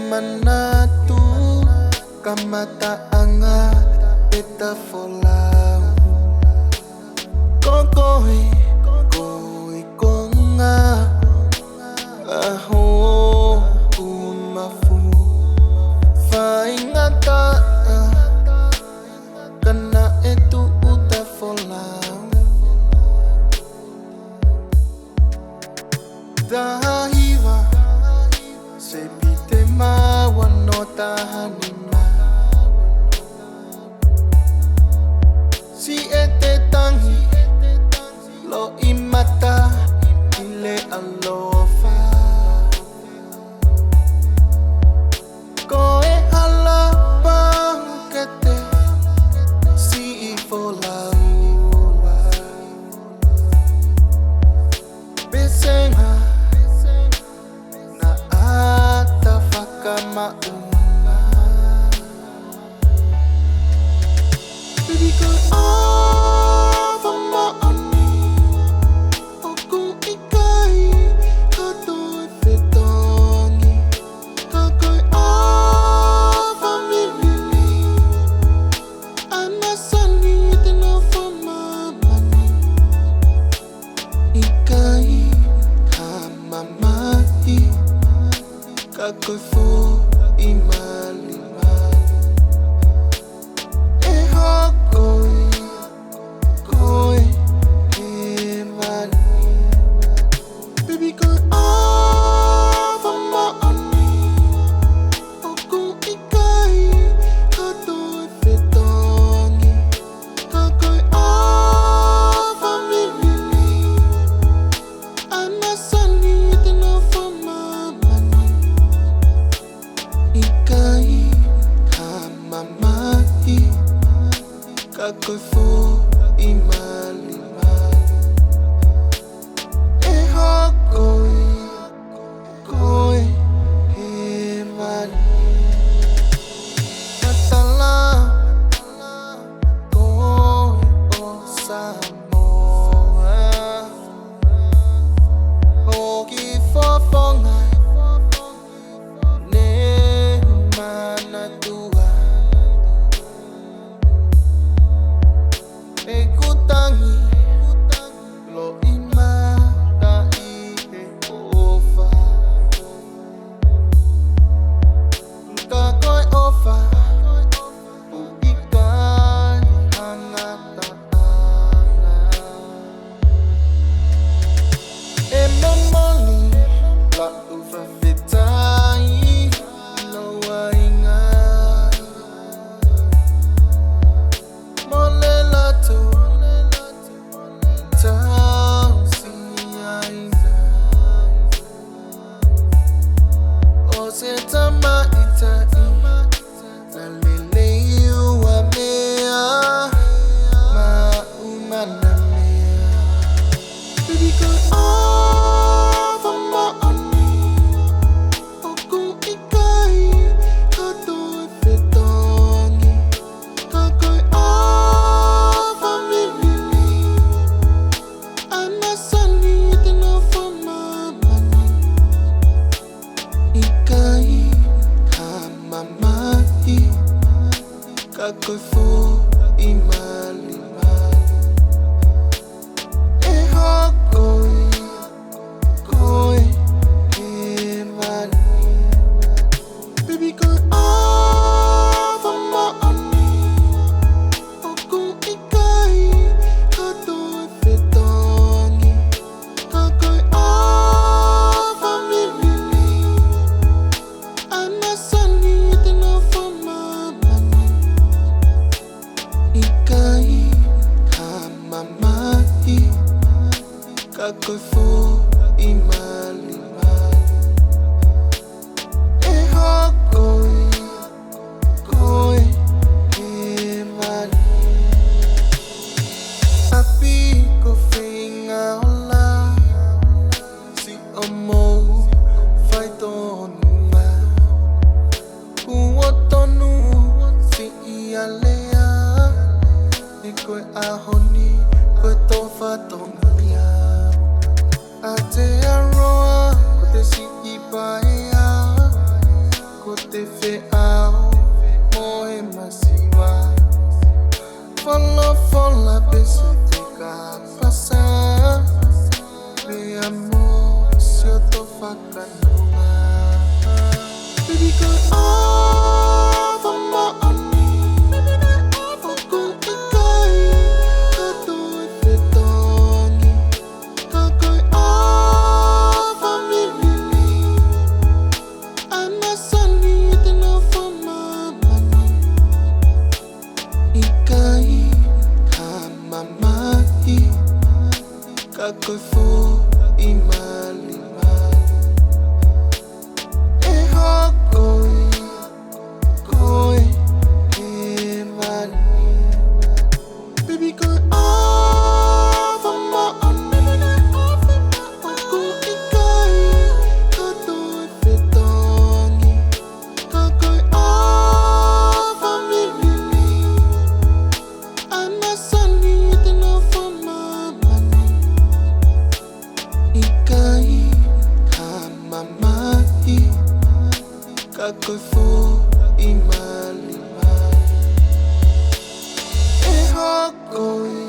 Manatu kamataanga eta folau kokoi koi konga aho umafu faingata kana etu uta folau dahiva sepite mawanota hanima si ete tangi lo imata ile alofa koe hala pangkete si ifolaula besenga maunga baby girl ava maani oku ikai kato fetongi kakoi ava milili anasani tena fama mani ikai kama mahi kakoi fo imali ehokoi koi imali baby girl ava maani oku ikai kato fetongi kakoi ava milili anasani tena fama ikai kama mahi kakoi fo imali ehokoi koi imali matala koi osamoa hoki fofonga ekutangi lo imata ihe ofa kakoi ofa ikai hangata anga emomoli la ufa fitai no wainga molelato Setama itai na leleu wa mea ma umana mea baby girl ava maani oku ikai kato fetongi kakoi ava milili anasani tena fama mani ikai kama mahi kakoi fo imali ehokoi koi imali baby girl ava maani oku ikai kato fetongi kakoi ava milili anasani tena fama mani ikai kama mahi kakoi fo imali ehokoi koi imali api ko lea ni koe ahoni koe tō whatongia a te aroa ko te siki paea ko te wheao mo he masiwa Fola pese te ka pasa me amor si o tō whakanonga Baby ko ava maoni Oko i kai kato e whetongi Ka koe ava milili Ana sani e te no whamamani I kai ka mamahi Ka koe fō i mali Baby koe ava maoni Oko i kai kato e whetongi Ka koe ava milili Ana sani e te no whamamani I kai ka mamahi Ka koe fō i mali E hokoi